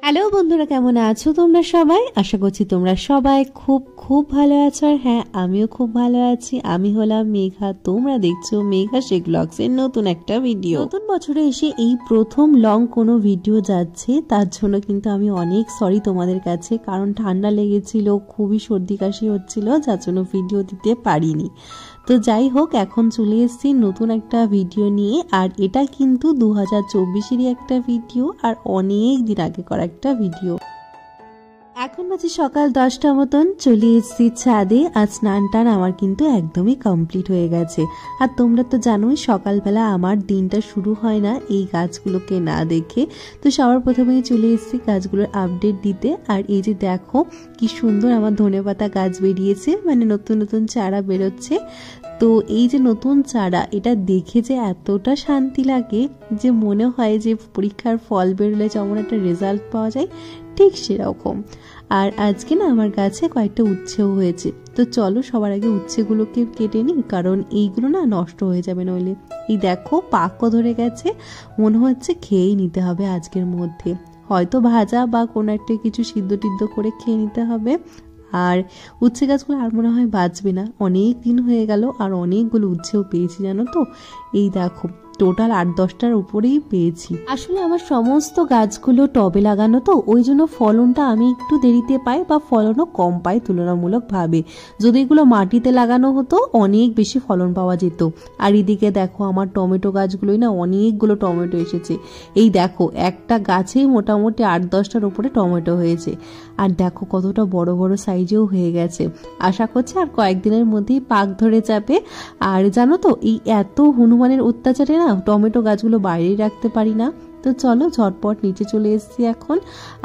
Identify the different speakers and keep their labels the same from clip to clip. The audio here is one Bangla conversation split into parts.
Speaker 1: হ্যালো বন্ধুরা, কেমন আছো তোমরা সবাই? আশা করছি তোমরা সবাই খুব খুব ভালো আছো। আর হ্যাঁ, আমিও খুব ভালো আছি। আমি হলাম মেঘা, তোমরা দেখছো মেঘা শেখ ব্লগস এর নতুন একটা ভিডিও। নতুন বছরে এসে এই প্রথম লং কোনো ভিডিও যাচ্ছে, তার জন্য কিন্তু আমি অনেক সরি তোমাদের কাছে, কারণ ঠান্ডা লেগেছিল, খুবই সর্দি কাশি হচ্ছিল, যার জন্য ভিডিও দিতে পারিনি। তো যাই হোক, এখন চলে এসেছি নতুন একটা ভিডিও নিয়ে। আর এটা কিন্তু 2024-এরই একটা ভিডিও, আর অনেক দিন আগে করা একটা ভিডিও। এখন বাজে সকাল 10টা মতন, চলে এসেছি ছাদে। আর স্নান টান আমার কিন্তু একদমই কমপ্লিট হয়ে গেছে। আর তোমরা তো জানোই সকালবেলা আমার দিনটা শুরু হয় না এই গাছগুলোকে না দেখে। তো সবার প্রথমেই চলে এসেছি গাছগুলোর আপডেট দিতে। আর এই যে দেখো কি সুন্দর আমার ধনেপাতা গাছ বেরিয়েছে, মানে নতুন নতুন চারা বেরোচ্ছে। তো এই যে নতুন চারা, এটা দেখে যে এতটা শান্তি লাগে যে মনে হয় যে পরীক্ষার ফল বেরোলে যেমন একটা রেজাল্ট পাওয়া যায়, ঠিক সেরকম। আর আজকে না আমার গাছে কয়েকটা উচ্ছেও হয়েছে। তো চলো সবার আগে উচ্ছেগুলোকে কেটে নিই, কারণ এইগুলো না নষ্ট হয়ে যাবে নইলে। এই দেখো পাকও ধরে গেছে, মনে হচ্ছে খেয়েই নিতে হবে আজকের মধ্যে, হয়তো ভাজা বা কোনো একটা কিছু সিদ্ধ টিদ্ধ করে খেয়ে নিতে হবে। আর উচ্ছে গাছগুলো আর মনে হয় বাঁচবে না, অনেক দিন হয়ে গেল। আর অনেকগুলো উচ্ছেও পেয়েছি জানো তো। এই দেখো টোটাল 8-10টার উপরেই পেয়েছি। আসলে আমার সমস্ত গাছগুলো টবে লাগানো, তো ওই জন্য ফলনটা আমি একটু দেরিতে পাই, বা ফলনও কম পাই তুলনামূলকভাবে। যদি এগুলো মাটিতে লাগানো হতো অনেক বেশি ফলন পাওয়া যেত। আর এদিকে দেখো আমার টমেটো গাছগুলোই না অনেকগুলো টমেটো এসেছে। এই দেখো একটা গাছেই মোটামুটি 8-10টার উপরে টমেটো হয়েছে। আর দেখো কতটা বড় বড় সাইজেও হয়ে গেছে। আশা করছি আর কয়েকদিনের মধ্যেই পাক ধরে যাবে। আর জানো তো এই এত হনুমানের অত্যাচারে না টমেটো গাছগুলো বাইরেই রাখতে পারি না। তো চলো ঝটপট নিচে চলে এসেছি এখন।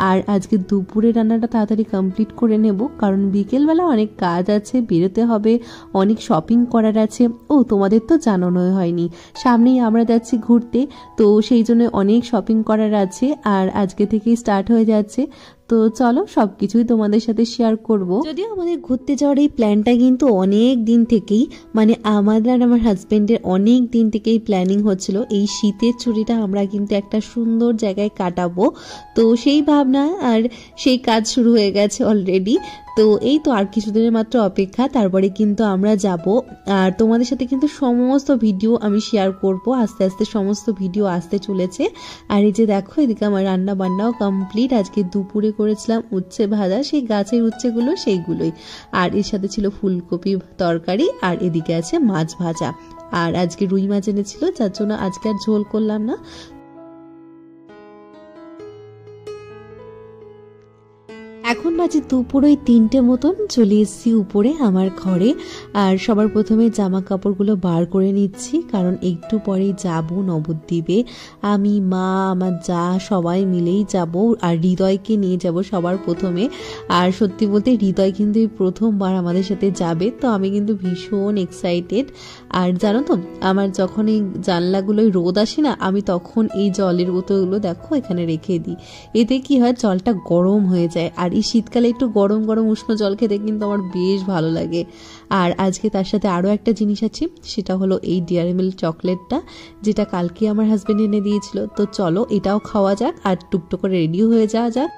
Speaker 1: আর আজকে দুপুরে রান্নাটা তাড়াতাড়ি কমপ্লিট করে নেব, কারণ বিকেলবেলা অনেক কাজ আছে, বেরোতে হবে, অনেক শপিং করার আছে। ও তোমাদের তো জানানোই হয়নি, সামনেই আমরা যাচ্ছি ঘুরতে, তো সেই জন্য অনেক শপিং করার আছে। আর আজকে থেকেই স্টার্ট হয়ে যাচ্ছে। তো চলো সবকিছুই তোমাদের সাথে শেয়ার করব। যদিও আমাদের ঘুরতে যাওয়ার এই প্ল্যানটা কিন্তু অনেক দিন থেকেই, মানে আমাদের আর আমার হাজবেন্ডের অনেক দিন থেকেই প্ল্যানিং হচ্ছিল, এই শীতের ছুটিটা আমরা কিন্তু একটা সুন্দর জায়গায় কাটাবো। তো সেই ভাবনা আর সেই কাজ শুরু হয়ে গেছে অলরেডি। তো এই তো আর কিছুদিনের মাত্র অপেক্ষা, তারপরে কিন্তু আমরা যাব। আর তোমাদের সাথে কিন্তু সমস্ত ভিডিও আমি শেয়ার করব, আস্তে আস্তে সমস্ত ভিডিও আসতে চলেছে। আর এই যে দেখো এদিকে আমার রান্না বান্নাও কমপ্লিট। আজকে দুপুরে করেছিলাম উচ্ছে ভাজা, সেই গাছের উচ্ছেগুলো সেইগুলোই। আর এর সাথে ছিল ফুলকপি তরকারি, আর এদিকে আছে মাছ ভাজা। আর আজকে রুই মাছ এনেছিল, যার জন্য আজকে আর ঝোল করলাম না। এখন বাজে দুপুর ওই 3টে মতন, চলে এসেছি উপরে আমার ঘরে। আর সবার প্রথমে জামা কাপড়গুলো বার করে নিচ্ছি, কারণ একটু পরেই যাব নবদ্বীপে। আমি, মা, আমার যা সবাই মিলেই যাব। আর হৃদয়কে নিয়ে যাব সবার প্রথমে। আর সত্যি বলতে হৃদয় কিন্তু এই প্রথমবার আমাদের সাথে যাবে, তো আমি কিন্তু ভীষণ এক্সাইটেড। আর জানো তো আমার যখন এই জানলাগুলোয় রোদ আসে না, আমি তখন এই জলের বোতলগুলো দেখো এখানে রেখে দিই। এতে কি হয়, জলটা গরম হয়ে যায়। আর এই শীতকালে একটু গরম গরম উষ্ণ জল খেতে কিন্তু আমার বেশ ভালো লাগে। আর আজকে তার সাথে আরও একটা জিনিস আছে, সেটা হলো এই ডেয়ারি মিল্ক চকলেটটা, যেটা কালকে আমার হাজবেন্ড এনে দিয়েছিল। তো চলো এটাও খাওয়া যাক, আর টুকটুক করে রেডিও হয়ে যাওয়া যাক।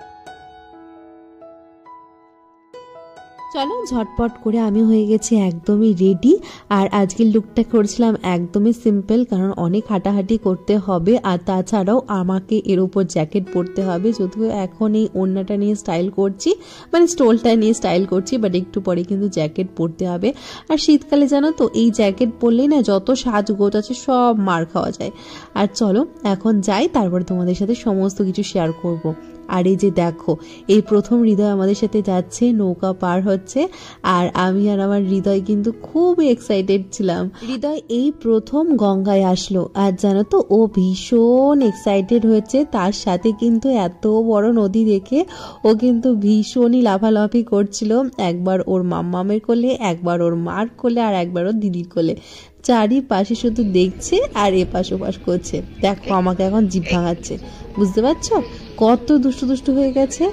Speaker 1: চলো ঝটপট করে আমি হয়ে গেছি একদমই রেডি। আর আজকের লুকটা করেছিলাম একদমই সিম্পল, কারণ অনেক হাঁটাহাঁটি করতে হবে। আর তাছাড়াও আমাকে এর উপর জ্যাকেট পরতে হবে, যদিও এখন এই ওড়নাটা নিয়ে স্টাইল করছি, মানে স্টোলটা নিয়ে স্টাইল করছি, বাট একটু পরে কিন্তু জ্যাকেট পরতে হবে। আর শীতকালে জানো তো এই জ্যাকেট পরলেই না যত সাজগোজ আছে সব মার খাওয়া যায়। আর চলো এখন যাই, তারপর তোমাদের সাথে সমস্ত কিছু শেয়ার করব। আর এই যে দেখো এই প্রথম হৃদয় আমাদের সাথে যাচ্ছে, নৌকা পার হচ্ছে। আর আমি আর আমার হৃদয় কিন্তু খুব এক্সাইটেড ছিলাম। হৃদয় এই প্রথম গঙ্গায় আসলো, আর জানো তো ও ভীষণ এক্সাইটেড হয়েছে। তার সাথে কিন্তু এত বড় নদী দেখে ও কিন্তু ভীষণই লাফালাফি করছিল, একবার ওর মাম্মামের কোলে, একবার ওর মার কোলে, আর একবার ওর দিদির কোলে। চারিপাশে শুধু দেখছে আর এপাশ ওপাশ করছে। দেখো আমাকে এখন জিভ ভাঙাচ্ছে, বুঝতে পারছো কত দুষ্টু দুষ্টু হয়ে গেছে।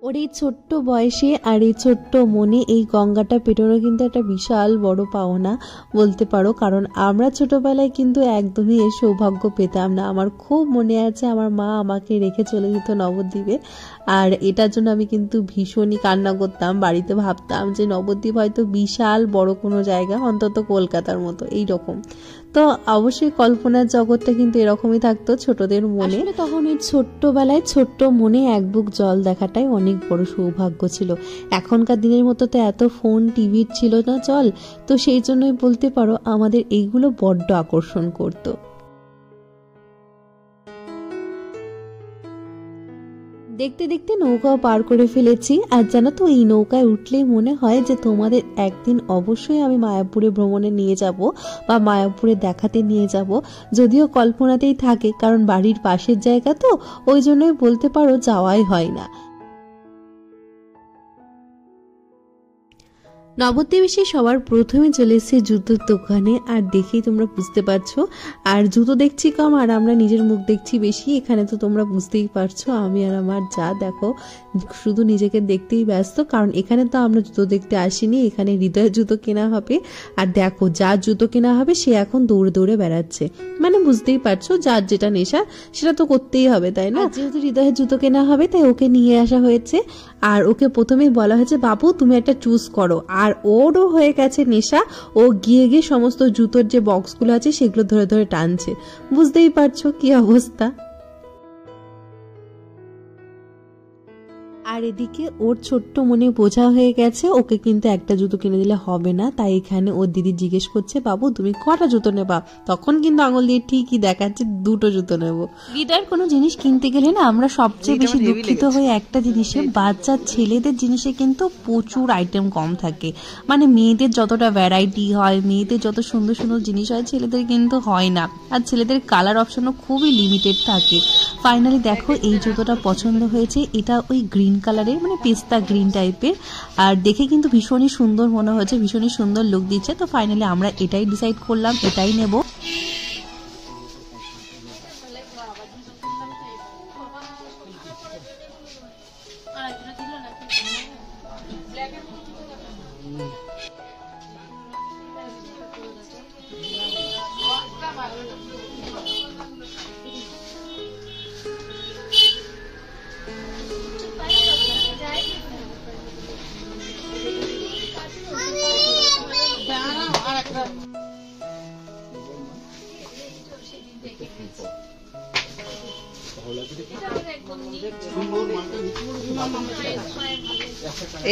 Speaker 1: ওর এই ছোট্ট বয়সে আর এই ছোট্ট মনে এই গঙ্গাটা পেটোনো কিন্তু একটা বিশাল বড় পাওনা বলতে পারো, কারণ আমরা ছোটবেলায় কিন্তু একদমই এর সৌভাগ্য পেতাম না। আমার খুব মনে আছে আমার মা আমাকে রেখে চলে যেত নবদ্বীপে, আর এটার জন্য আমি কিন্তু ভীষণই কান্না করতাম। বাড়িতে ভাবতাম যে নবদ্বীপ হয়তো বিশাল বড় কোনো জায়গা, অন্তত কলকাতার মতো এইরকম। তো অবশ্যই কল্পনার জগৎটা কিন্তু এরকমই থাকতো ছোটদের মনে। তখন ওই ছোট্টবেলায় ছোট্ট মনে এক বুক জল দেখাটাই অনেক বড় সৌভাগ্য ছিল। এখনকার দিনের মতো তো এত ফোন টিভির ছিল না চল, তো সেই জন্যই বলতে পারো আমাদের এইগুলো বড্ড আকর্ষণ করতো। দেখতে দেখতে নৌকাও পার করে ফেলেছি। আর জানো তো এই নৌকায় উঠলেই মনে হয় যে তোমাদের একদিন অবশ্যই আমি মায়াপুরে ভ্রমণে নিয়ে যাব বা মায়াপুরে দেখাতে নিয়ে যাব, যদিও কল্পনাতেই থাকে, কারণ বাড়ির পাশের জায়গা তো ওই জন্যই বলতে পারো যাওয়াই হয় না। নবদ্বীপে এসে সবার প্রথমে চলে এসেছে জুতোর দোকানে, আর দেখেই তোমরা বুঝতে পারছো। আর জুতো দেখছি কম আর আমরা নিজের মুখ দেখছি বেশি, এখানে তো তোমরা বুঝতেই পারছো। আমি আর আমার যা দেখো শুধু নিজেকে দেখতেই ব্যস্ত, কারণ এখানে তো আমরা জুতো দেখতে আসিনি, এখানে হৃদয়ের জুতো কেনা হবে। আর দেখো যার জুতো কেনা হবে সে এখন দৌড়ে দৌড়ে বেড়াচ্ছে, মানে বুঝতেই পারছো যার যেটা নেশা সেটা তো করতেই হবে, তাই না? যেহেতু হৃদয়ের জুতো কেনা হবে তাই ওকে নিয়ে আসা হয়েছে। আর ওকে প্রথমেই বলা হয়েছে বাবু তুমি একটা চুজ করো, আর ওরও হয়ে গেছে নেশা, ও গিয়ে গিয়ে সমস্ত জুতোর যে বক্সগুলো আছে সেগুলো ধরে ধরে টানছে। বুঝতেই পারছো কি অবস্থা। আর এদিকে ওর ছোট্ট মনে বোঝা হয়ে গেছে ওকে কিন্তু একটা জুতো কিনে দিলে হবে না, তাই এখানে ওর দিদি জিজ্ঞেস করছে বাবু তুমি কটা জুতো নেবা, তখন কিন্তু আঙুল দিয়ে ঠিকই দেখাচ্ছে দুটো জুতো নেব। হৃদয়ের কোনো জিনিস কিনতে গেলে না আমরা সবচেয়ে বেশি দুঃখিত হই একটা জিনিসে, বাচ্চা ছেলেদের জিনিসে কিন্তু প্রচুর আইটেম কম থাকে। মানে মেয়েদের যতটা ভ্যারাইটি হয়, মেয়েদের যত সুন্দর সুন্দর জিনিস হয়, ছেলেদের কিন্তু হয় না। আর ছেলেদের কালার অপশনও খুবই লিমিটেড থাকে। ফাইনালি দেখো এই জুতোটা পছন্দ হয়েছে, এটা ওই গ্রিন কালারের, মানে পেস্তা গ্রিন টাইপের, আর দেখে কিন্তু ভীষণই সুন্দর মনে হয়েছে, ভীষণই সুন্দর লুক দিচ্ছে। তো ফাইনালি আমরা এটাই ডিসাইড করলাম, এটাই নেব।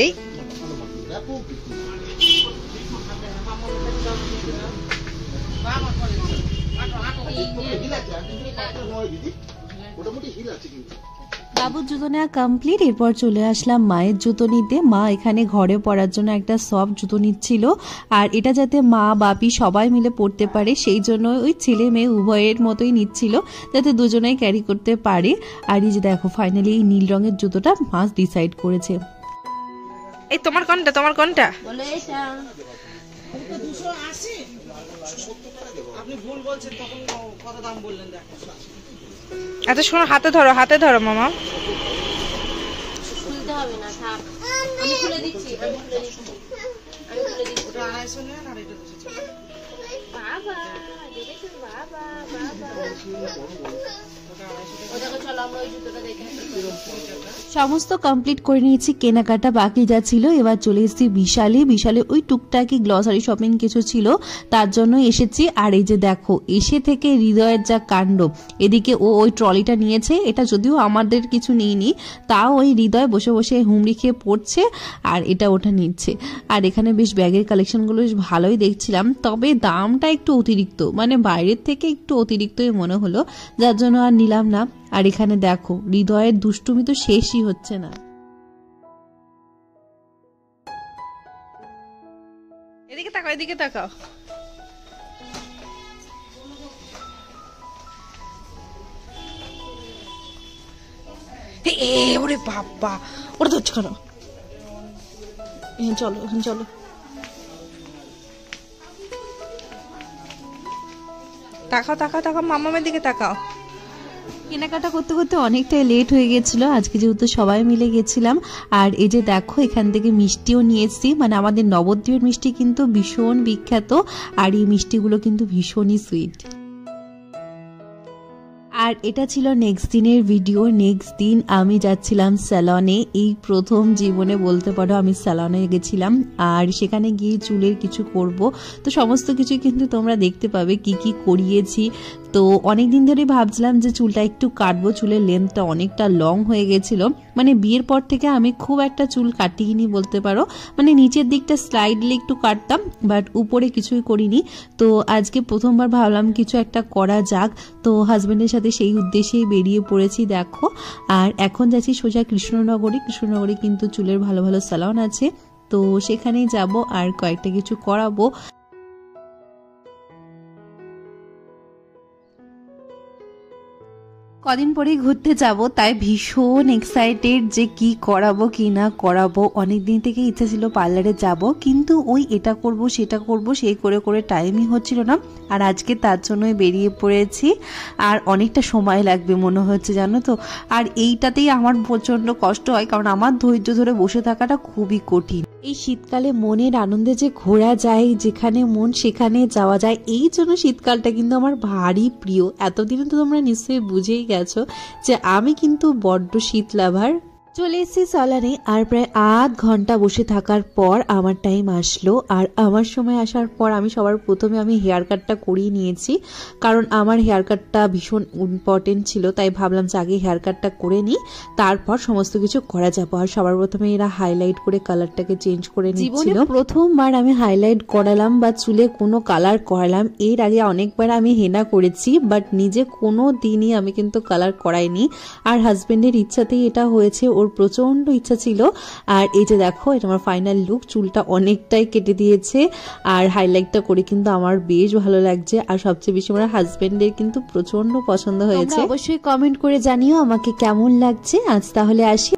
Speaker 1: এই বাবুর জুতো নেওয়া কমপ্লিট। এরপর চলে আসলাম মায়ের জুতো নিতে। মা এখানে ঘরে পরার জন্য একটা সফট জুতো নিচ্ছিল, আর এটা যাতে মা বাপি সবাই মিলে পড়তে পারে সেই জন্য ওই ছেলে মেয়ে উভয়ের মতোই নিচ্ছিল, যাতে দুজনেই ক্যারি করতে পারে। আর এই যে দেখো ফাইনালি এই নীল রঙের জুতোটা মা ডিসাইড করেছে।
Speaker 2: এই তোমার কোনটা, তোমার কোনটা?
Speaker 3: বলে এটা তো 280 আপনি ভুল বলছেন, তখন কত দাম বললেন দেখো।
Speaker 2: আচ্ছা শোনো, হাতে ধরো, হাতে ধরো মামা।
Speaker 4: খুলতে হবে না, থাক আমি খুলে দিচ্ছি, আমি খুলে দিচ্ছি, আমি খুলে দিচ্ছি।
Speaker 3: ওটা 250 নেন আর এটা 240।
Speaker 4: বাবা দেখেছো, বাবা বাবা ওটাকে চলো আমরা ওই জুতোটা দেখে
Speaker 1: সমস্ত কমপ্লিট করে নিয়েছি, কেনাকাটা বাকি যা ছিল। এবার চলে এসেছি বিশালে। বিশালে ওই টুকটাকি গ্লসারি শপিং কিছু ছিল তার জন্য এসেছি। আর এই যে দেখো এসে থেকে হৃদয়ের যা কাণ্ড, এদিকে ও ওই ট্রলিটা নিয়েছে, এটা যদিও আমাদের কিছু নিইনি, তাও ওই হৃদয় বসে বসে হুমড়ি খেয়ে পড়ছে আর এটা ওটা নিচ্ছে। আর এখানে বেশ ব্যাগের কালেকশনগুলো বেশ ভালোই দেখছিলাম, তবে দামটা একটু অতিরিক্ত, মানে বাইরের থেকে একটু অতিরিক্তই মনে হলো, যার জন্য আর নিলাম না। আর এখানে দেখো হৃদয়ের দুষ্টুমি তো শেষই হচ্ছে না।
Speaker 2: এদিকে তাকাও, এদিকে তাকাও। ওরে বাবা, ওটা ধরছো কেন? চলো চলো, তাকাও তাকাও তাকাও, মামামের দিকে তাকাও।
Speaker 1: কেনাকাটা করতে করতে অনেকটাই লেট হয়ে গেছিল আজকে, যেহেতু সবাই মিলে গেছিলাম। আর এই যে দেখো এখান থেকে মিষ্টিও নিয়ে এসেছি, মানে আমাদের নবদ্বীপের মিষ্টি কিন্তু ভীষণ বিখ্যাত, আর এই মিষ্টিগুলো কিন্তু ভীষণই সুইট। আর এটা ছিল নেক্সট দিনের ভিডিও। নেক্সট দিন আমি যাচ্ছিলাম স্যালনে, এই প্রথম জীবনে বলতে পারো আমি স্যালনে গেছিলাম, আর সেখানে গিয়ে চুলের কিছু করব, তো সমস্ত কিছু কিন্তু তোমরা দেখতে পাবে কি কি করিয়েছি। তো অনেক দিন ধরেই ভাবছিলাম যে চুলটা একটু কাটবো, চুলের লেন্থটা অনেকটা লং হয়ে গেছিল, মানে বিয়ের পর থেকে আমি খুব একটা চুল কাটিনি বলতে পারো, মানে নিচের দিকটা স্লাইডলি একটু কাটতাম, বাট উপরে কিছুই করিনি। তো আজকে প্রথমবার ভাবলাম কিছু একটা করা যাক, তো হাজবেন্ডের সাথে সেই উদ্দেশ্যেই বেরিয়ে পড়েছি দেখো। আর এখন যাচ্ছি সোজা কৃষ্ণনগরে। কৃষ্ণনগরে কিন্তু চুলের ভালো ভালো স্যালন আছে, তো সেখানেই যাব আর কয়েকটা কিছু করাবো। কদিন পরেই ঘুরতে যাব, তাই ভীষণ এক্সাইটেড যে কি করাবো কি না করাবো। অনেকদিন থেকে ইচ্ছা ছিল পার্লারে যাব, কিন্তু ওই এটা করব সেটা করব সেই করে করে টাইমই হচ্ছিল না। আর আজকে তার জন্যই বেরিয়ে পড়েছি, আর অনেকটা সময় লাগবে মনে হচ্ছে জানো তো। আর এইটাতেই আমার প্রচণ্ড কষ্ট হয়, কারণ আমার ধৈর্য ধরে বসে থাকাটা খুবই কঠিন। এই শীতকালে মনের আনন্দে যে ঘোরা যায়, যেখানে মন সেখানে যাওয়া যায়, এই জন্য শীতকালটা কিন্তু আমার ভারী প্রিয়। এতদিনে তো তোমরা নিশ্চয়ই বুঝেই গেছো যে আমি কিন্তু বড্ড শীত লাভার। চলে এসেছি স্যালনে, আর প্রায় আধ ঘন্টা বসে থাকার পর আমার টাইম আসলো। আর আমার সময় আসার পর আমি সবার প্রথমে আমি হেয়ার কাটটা করিয়ে নিয়েছি, কারণ আমার হেয়ার কাটটা ভীষণ ইম্পর্টেন্ট ছিল, তাই ভাবলাম যে আগে হেয়ার কাটটা করে নিই, তারপর সমস্ত কিছু করা যাবো। আর সবার প্রথমে এরা হাইলাইট করে কালারটাকে চেঞ্জ করে নিচ্ছিল। প্রথমবার আমি হাইলাইট করালাম বা চুলে কোনো কালার করালাম। এর আগে অনেকবার আমি হেনা করেছি, বাট নিজে কোনো দিনই আমি কিন্তু কালার করাইনি। আর হাজবেন্ডের ইচ্ছাতেই এটা হয়েছে, ওর প্রচন্ড ইচ্ছা ছিল। আর এই যে দেখো এটা আমার ফাইনাল লুক, চুলটা অনেকটাই কেটে দিয়েছে, আর হাইলাইটটা করে কিন্তু আমার বেশ ভালো লাগছে। আর সবচেয়ে বেশি আমার হাজবেন্ডের কিন্তু প্রচন্ড পছন্দ হয়েছে। অবশ্যই কমেন্ট করে জানিও আমাকে কেমন লাগছে। আজ তাহলে আসি।